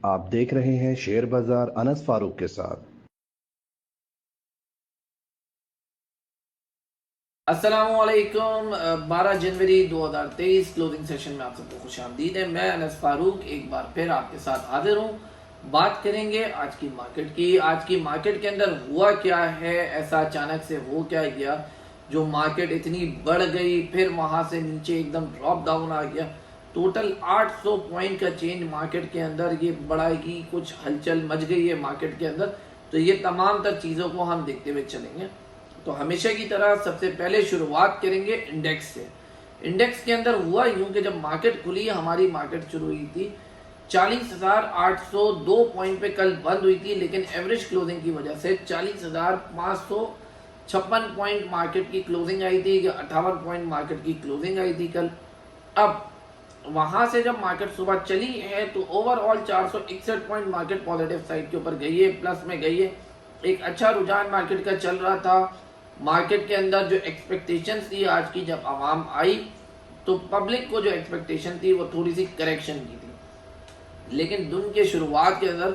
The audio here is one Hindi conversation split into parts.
आप देख रहे हैं शेयर बाजार अनस फारूक के साथ। अस्सलामुअलैकुम। 12 जनवरी 2023 क्लोजिंग सेशन में आप सबको खुश आमदीद है। मैं अनस फारूक एक बार फिर आपके साथ हाजिर हूँ। बात करेंगे आज की मार्केट की। आज की मार्केट के अंदर हुआ क्या है, ऐसा अचानक से हो क्या गया जो मार्केट इतनी बढ़ गई, फिर वहां से नीचे एकदम ड्रॉप डाउन आ गया। टोटल 800 पॉइंट का चेंज मार्केट के अंदर, ये बढ़ाएगी, कुछ हलचल मच गई है मार्केट के अंदर। तो ये तमाम तर चीज़ों को हम देखते हुए चलेंगे। तो हमेशा की तरह सबसे पहले शुरुआत करेंगे इंडेक्स से। इंडेक्स के अंदर हुआ यूं कि जब मार्केट खुली, हमारी मार्केट शुरू हुई थी 40,802 पॉइंट पे कल बंद हुई थी, लेकिन एवरेज क्लोजिंग की वजह से 40,556 पॉइंट मार्केट की क्लोजिंग आई थी, 58 पॉइंट मार्केट की क्लोजिंग आई थी कल। अब वहां से जब मार्केट सुबह चली है तो overall 461 point market positive side के ऊपर गई है, प्लस में गई है। एक अच्छा रुझान मार्केट का चल रहा था। मार्केट के अंदर जो एक्सपेक्टेशंस थी आज की, जब आवाम आई तो पब्लिक को जो एक्सपेक्टेशन थी वो थोड़ी सी करेक्शन की थी, लेकिन दिन के शुरुआत के अंदर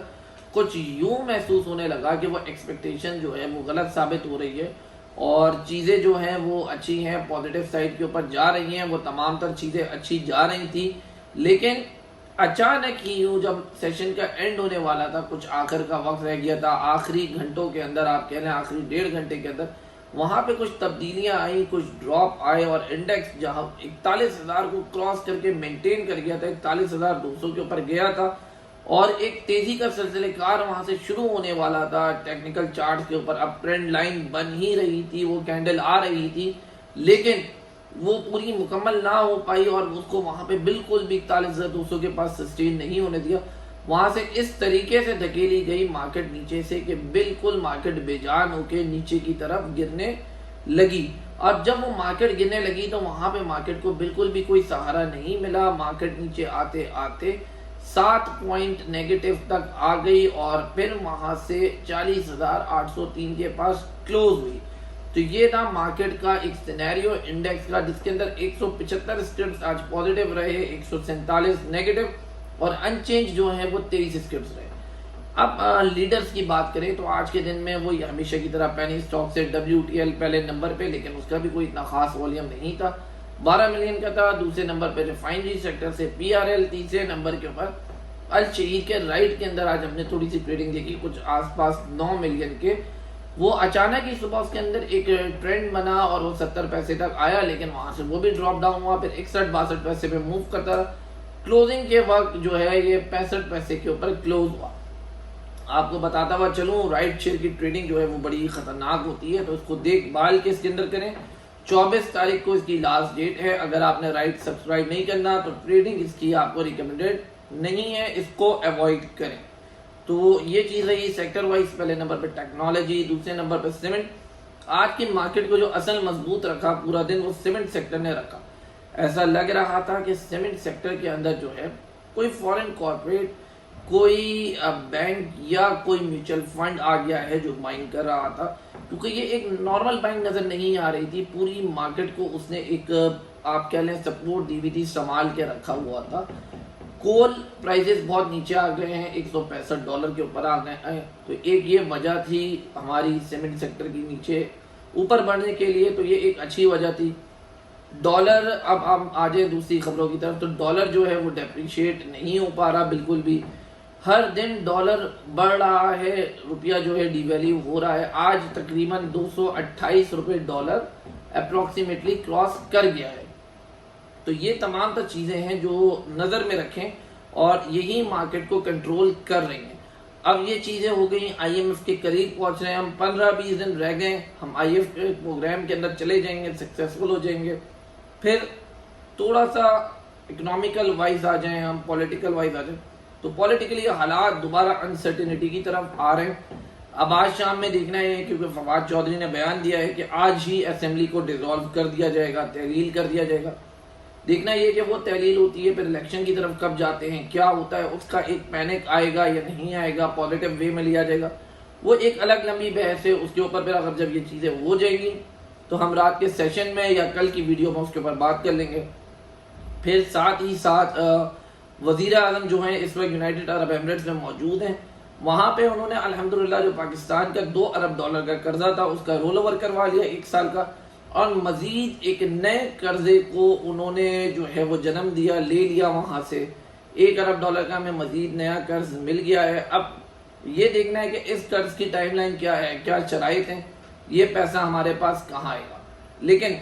कुछ यूं महसूस होने लगा कि वो एक्सपेक्टेशन जो है वो गलत साबित हो रही है और चीज़ें जो हैं वो अच्छी हैं, पॉजिटिव साइड के ऊपर जा रही हैं। वो तमाम तर चीज़ें अच्छी जा रही थी, लेकिन अचानक ही यूं जब सेशन का एंड होने वाला था, कुछ आखिर का वक्त रह गया था, आखिरी घंटों के अंदर, आप कह रहे हैं आखिरी 1.5 घंटे के अंदर, वहां पे कुछ तब्दीलियां आई, कुछ ड्रॉप आए और इंडेक्स जहां 41,000 को क्रॉस करके मेंटेन कर गया था, 41,200 के ऊपर गया था और एक तेजी का सिलसिलेकार वहां से शुरू होने वाला था। टेक्निकल चार्ट के ऊपर अब ट्रेंड लाइन बन ही रही थी, वो कैंडल आ रही थी, लेकिन वो पूरी मुकम्मल ना हो पाई और उसको वहां पे बिल्कुल भी 41,200 के पास सस्टेन नहीं होने दिया। वहां से इस तरीके से धकेली गई मार्केट नीचे से कि बिल्कुल मार्केट बेजान होके नीचे की तरफ गिरने लगी। और जब वो मार्केट गिरने लगी तो वहां पे मार्केट को बिल्कुल भी कोई सहारा नहीं मिला। मार्केट नीचे आते आते 7 पॉइंट नेगेटिव तक आ गई और फिर वहां से 40,803 के पास क्लोज हुई। तो ये था मार्केट का एक सिनेरियो इंडेक्स का, जिसके अंदर 175 स्क्रिप्ट्स आज पॉजिटिव रहे, 147 नेगेटिव और अनचेंज जो है वो 23 स्क्रिप्ट्स रहे। अब लीडर्स की बात करें तो आज के दिन में वो हमेशा की तरह पेनी स्टॉक से WTL पहले नंबर पे, लेकिन उसका भी कोई इतना खास वॉल्यूम नहीं था, 12 मिलियन का था। दूसरे नंबर पे रिफाइनरी सेक्टर से PRL, तीसरे नंबर के ऊपर अल शहीद के राइट के अंदर आज हमने थोड़ी सी ट्रेडिंग देखी, कुछ आसपास 9 मिलियन के। वो अचानक ही सुबह उसके अंदर एक ट्रेंड बना और वो 70 पैसे तक आया, लेकिन वहां से वो भी ड्रॉप डाउन हुआ, फिर 61-62 पैसे पे मूव करता रहा। क्लोजिंग के वक्त जो है ये 65 पैसे के ऊपर क्लोज हुआ। आपको बताता हुआ चलूं, राइट शेयर की ट्रेडिंग जो है वो बड़ी खतरनाक होती है, तो उसको देखभाल के इसके अंदर करें। 24 तारीख को इसकी लास्ट डेट है। अगर आपने राइट सब्सक्राइब नहीं करना तो ट्रेडिंग इसकी आपको रिकमेंडेड नहीं है, इसको अवॉइड करें। तो ये चीज रही सेक्टर वाइज। पहले नंबर पे टेक्नोलॉजी, दूसरे नंबर पे सीमेंट। आज की मार्केट को जो असल मजबूत रखा पूरा दिन वो सीमेंट सेक्टर ने रखा। ऐसा लग रहा था कि सीमेंट सेक्टर के अंदर जो है कोई फॉरेन कॉर्पोरेट, कोई बैंक या कोई म्यूचुअल फंड आ गया है जो बाइंग कर रहा था, क्योंकि ये एक नॉर्मल बाइंग नजर नहीं आ रही थी। पूरी मार्केट को उसने एक आप कह लें सपोर्ट दी हुई थी, संभाल के रखा हुआ था। कोल प्राइजेस बहुत नीचे आ गए हैं, $165 के ऊपर आ गए हैं, तो एक ये वजह थी हमारी सीमेंट सेक्टर की नीचे ऊपर बढ़ने के लिए, तो ये एक अच्छी वजह थी। डॉलर, अब हम आ जाए दूसरी खबरों की तरफ, तो डॉलर जो है वो डेप्रिशिएट नहीं हो पा रहा बिल्कुल भी। हर दिन डॉलर बढ़ रहा है, रुपया जो है डिवैल्यू हो रहा है। आज तकरीबन 228 रुपये डॉलर अप्रोक्सीमेटली क्रॉस कर गया है। तो ये तमाम तो चीजें हैं जो नजर में रखें और यही मार्केट को कंट्रोल कर रही हैं। अब ये चीजें हो गई, IMF के करीब पहुंच रहे हैं हम, 15-20 दिन रह गए, हम IMF के प्रोग्राम के अंदर चले जाएंगे, सक्सेसफुल हो जाएंगे। फिर थोड़ा सा इकोनॉमिकल वाइज आ जाए हम, पॉलिटिकल वाइज आ जाए, तो पॉलिटिकली हालात दोबारा अनसर्टिनिटी की तरफ आ रहे हैं। अब आज शाम में देखना है, क्योंकि फवाद चौधरी ने बयान दिया है कि आज ही असेंबली को डिसॉल्व कर दिया जाएगा, तहलील कर दिया जाएगा। देखना ये कि वो तहलील होती है, फिर इलेक्शन की तरफ कब जाते हैं, क्या होता है, उसका एक पैनिक आएगा या नहीं आएगा, पॉजिटिव वे में लिया जाएगा, वो एक अलग लंबी बहस है। उसके ऊपर फिर अगर जब ये चीज़ें हो जाएगी तो हम रात के सेशन में या कल की वीडियो में उसके ऊपर बात कर लेंगे। फिर साथ ही साथ वजीर आजम जो हैं इस वक्त यूनाइटेड अरब एमिरेट्स में मौजूद हैं। वहाँ पे उन्होंने अल्हम्दुलिल्लाह जो पाकिस्तान का $2 अरब का कर्जा था उसका रोल ओवर करवा लिया 1 साल का, और मजीद एक नए कर्जे को उन्होंने जो है वो जन्म दिया, ले लिया वहाँ से। $1 अरब का हमें मजीद नया कर्ज मिल गया है। अब ये देखना है कि इस कर्ज की टाइमलाइन क्या है, क्या शराइत हैं, ये पैसा हमारे पास कहाँ आएगा। लेकिन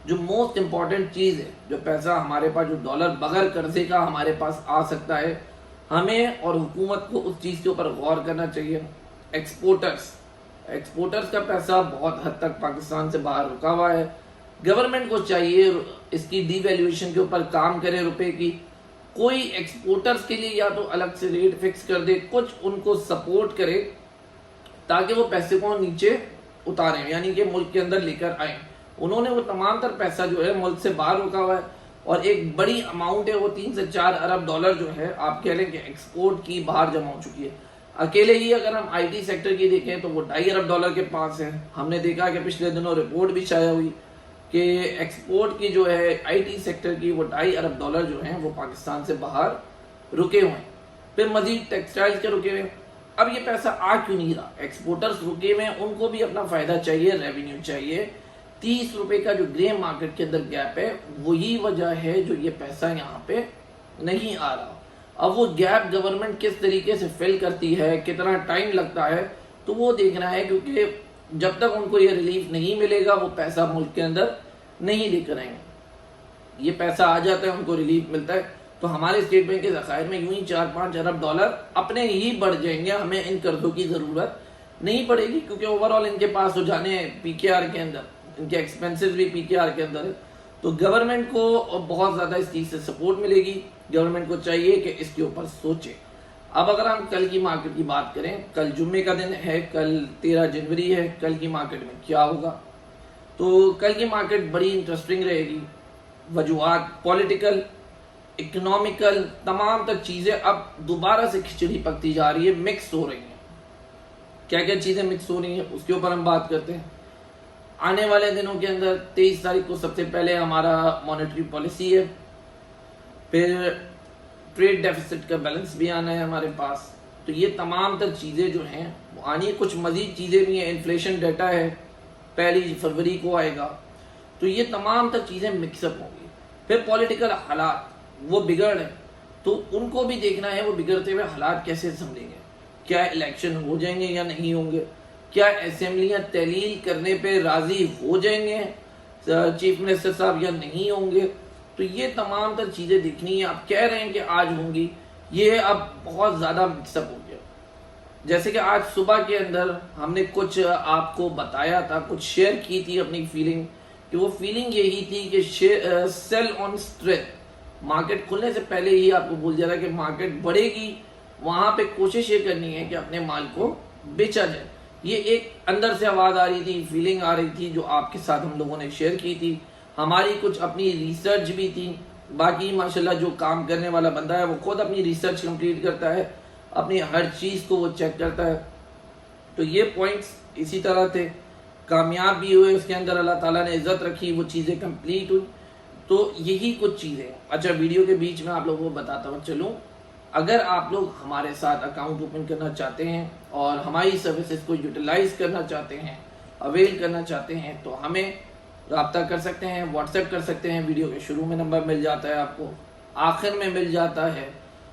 जो मोस्ट इम्पॉर्टेंट चीज़ है, जो पैसा हमारे पास, जो डॉलर बगैर कर्जे का हमारे पास आ सकता है, हमें और हुकूमत को उस चीज़ के ऊपर गौर करना चाहिए। एक्सपोर्टर्स का पैसा बहुत हद तक पाकिस्तान से बाहर रुका हुआ है। गवर्नमेंट को चाहिए इसकी डीवैल्यूएशन के ऊपर काम करे, रुपए की। कोई एक्सपोर्टर्स के लिए या तो अलग से रेट फिक्स कर दे, कुछ उनको सपोर्ट करे ताकि वो पैसे को नीचे उतारें, यानी कि मुल्क के अंदर लेकर आए। उन्होंने वो तमाम तर पैसा जो है मुल्क से बाहर रुका हुआ है, और एक बड़ी अमाउंट है वो 3 से 4 अरब डॉलर जो है आप कह लें कि एक्सपोर्ट की बाहर जमा हो चुकी है। अकेले ही अगर हम आईटी सेक्टर की देखें तो वो $2.5 अरब के पास है। हमने देखा कि पिछले दिनों रिपोर्ट भी शाया हुई कि एक्सपोर्ट की जो है आईटी सेक्टर की वो $2.5 अरब जो हैं वो पाकिस्तान से बाहर रुके हुए हैं। फिर मजीद टेक्सटाइल्स के रुके हुए हैं। अब ये पैसा आ क्यों नहीं रहा? एक्सपोर्टर्स रुके हुए हैं, उनको भी अपना फायदा चाहिए, रेवेन्यू चाहिए। 30 रुपए का जो ग्रे मार्केट के अंदर गैप है, वही वजह है जो ये पैसा यहाँ पे नहीं आ रहा। अब वो गैप गवर्नमेंट किस तरीके से फिल करती है, कितना टाइम लगता है, तो वो देखना है, क्योंकि जब तक उनको ये रिलीफ नहीं मिलेगा वो पैसा मुल्क के अंदर नहीं लेकर आएंगे। ये पैसा आ जाता है, उनको रिलीफ मिलता है, तो हमारे स्टेट बैंक के ज़खायर में यूं ही 4-5 अरब डॉलर अपने ही बढ़ जाएंगे। हमें इन कर्जों की ज़रूरत नहीं पड़ेगी, क्योंकि ओवरऑल इनके पास हो जाने हैं पीकेआर के अंदर, इनके एक्सपेंसेस भी पीकेआर के अंदर है। तो गवर्नमेंट को बहुत ज़्यादा इस चीज़ से सपोर्ट मिलेगी। गवर्नमेंट को चाहिए कि इसके ऊपर सोचे। अब अगर हम कल की मार्केट की बात करें, कल जुम्मे का दिन है, कल 13 जनवरी है, कल की मार्केट में क्या होगा? तो कल की मार्केट बड़ी इंटरेस्टिंग रहेगी। वजूहात पॉलिटिकल, इकोनॉमिकल, तमाम तक चीज़ें अब दोबारा से खिचड़ी पकती जा रही है, मिक्स हो रही हैं। क्या क्या चीज़ें मिक्स हो रही हैं उसके ऊपर हम बात करते हैं। आने वाले दिनों के अंदर 23 तारीख को सबसे पहले हमारा मॉनेटरी पॉलिसी है, फिर ट्रेड डेफिसिट का बैलेंस भी आना है हमारे पास। तो ये तमाम तर चीज़ें जो हैं वो आनी, कुछ मजीद चीज़ें भी हैं। इन्फ्लेशन डाटा है 1 फरवरी को आएगा, तो ये तमाम तर चीज़ें मिक्सअप होंगी। फिर पॉलिटिकल हालात वो बिगड़ रहे, तो उनको भी देखना है वो बिगड़ते हुए हालात कैसे संभलेंगे। क्या इलेक्शन हो जाएंगे या नहीं होंगे? क्या असेंबलियां तहलील करने पे राजी हो जाएंगे चीफ मिनिस्टर साहब या नहीं होंगे? तो ये तमाम तर चीज़ें देखनी है। आप कह रहे हैं कि आज होंगी, ये अब बहुत ज़्यादा मिक्सअप हो गया। जैसे कि आज सुबह के अंदर हमने कुछ आपको बताया था, कुछ शेयर की थी अपनी फीलिंग, कि वो फीलिंग यही थी कि सेल ऑन स्ट्रेंथ। मार्केट खुलने से पहले ही आपको बोल दिया था कि मार्केट बढ़ेगी, वहां पे कोशिश ये करनी है कि अपने माल को बेचा जाए। ये एक अंदर से आवाज़ आ रही थी, फीलिंग आ रही थी, जो आपके साथ हम लोगों ने शेयर की थी। हमारी कुछ अपनी रिसर्च भी थी। बाकी माशाल्लाह जो काम करने वाला बंदा है वो खुद अपनी रिसर्च कंप्लीट करता है, अपनी हर चीज़ को वो चेक करता है। तो ये पॉइंट्स इसी तरह थे, कामयाब भी हुए, उसके अंदर अल्लाह ताला ने इज्जत रखी, वो चीज़ें कंप्लीट हुई। तो यही कुछ चीज़ें। अच्छा, वीडियो के बीच में आप लोगों को बताता हुआ चलूँ, अगर आप लोग हमारे साथ अकाउंट ओपन करना चाहते हैं और हमारी सर्विसेज को यूटिलाइज करना चाहते हैं, अवेल करना चाहते हैं, तो हमें रब्ता कर सकते हैं, व्हाट्सएप कर सकते हैं। वीडियो के शुरू में नंबर मिल जाता है, आपको आखिर में मिल जाता है,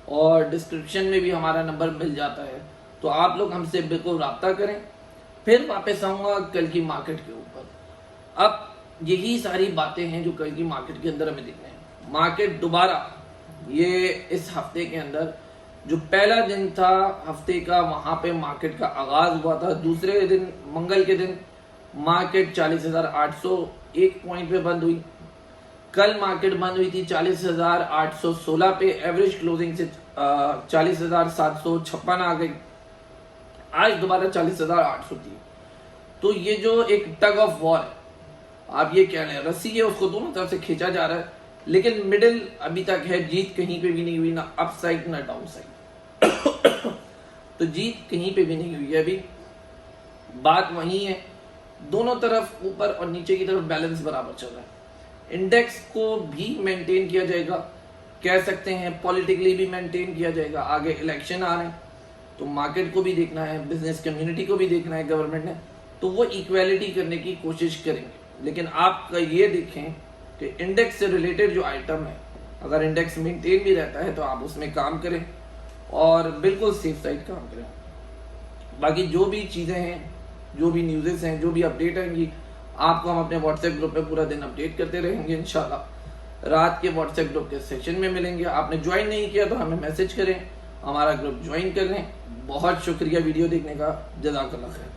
और डिस्क्रिप्शन में भी हमारा नंबर मिल जाता है। तो आप लोग हमसे बिल्कुल रब्ता करें। फिर वापस आऊँगा कल की मार्केट के ऊपर। अब यही सारी बातें हैं जो कल की मार्केट के अंदर हमें दिख रहे हैं। मार्केट दोबारा ये इस हफ्ते के अंदर जो पहला दिन था हफ्ते का, वहाँ पे मार्केट का आगाज हुआ था। दूसरे दिन मंगल के दिन मार्केट 40,801 पॉइंट पे बंद हुई। कल मार्केट बंद हुई थी 40,816 पे, एवरेज क्लोजिंग से 40,756 आ गई। आज दोबारा 40,800 थी। तो ये जो एक टग ऑफ वॉर है, आप ये कह रहे हैं, रस्सी है उसको दोनों तरफ से खींचा जा रहा है, लेकिन मिडिल अभी तक है। जीत कहीं पे भी नहीं हुई, ना अप साइड ना डाउन साइड। तो जीत कहीं पे भी नहीं हुई है अभी। बात वही है, दोनों तरफ ऊपर और नीचे की तरफ बैलेंस बराबर चल रहा है। इंडेक्स को भी मेंटेन किया जाएगा। कह सकते हैं पॉलिटिकली भी मेंटेन किया जाएगा। आगे इलेक्शन आ रहे हैं तो मार्केट को भी देखना है, बिजनेस कम्युनिटी को भी देखना है गवर्नमेंट ने, तो वो इक्वालिटी करने की कोशिश करेंगे। लेकिन आप ये देखें कि इंडेक्स से रिलेटेड जो आइटम है, अगर इंडेक्स मेंटेन भी रहता है तो आप उसमें काम करें और बिल्कुल सेफ साइड काम करें। बाकी जो भी चीज़ें हैं, जो भी न्यूज़ेस हैं, जो भी अपडेट आएंगी, आपको हम अपने व्हाट्सएप ग्रुप में पूरा दिन अपडेट करते रहेंगे इंशाल्लाह। रात के व्हाट्सएप ग्रुप के सेशन में मिलेंगे। आपने ज्वाइन नहीं किया तो हमें मैसेज करें, हमारा ग्रुप ज्वाइन कर लें। बहुत शुक्रिया वीडियो देखने का। जज़ाकल्लाह खैर।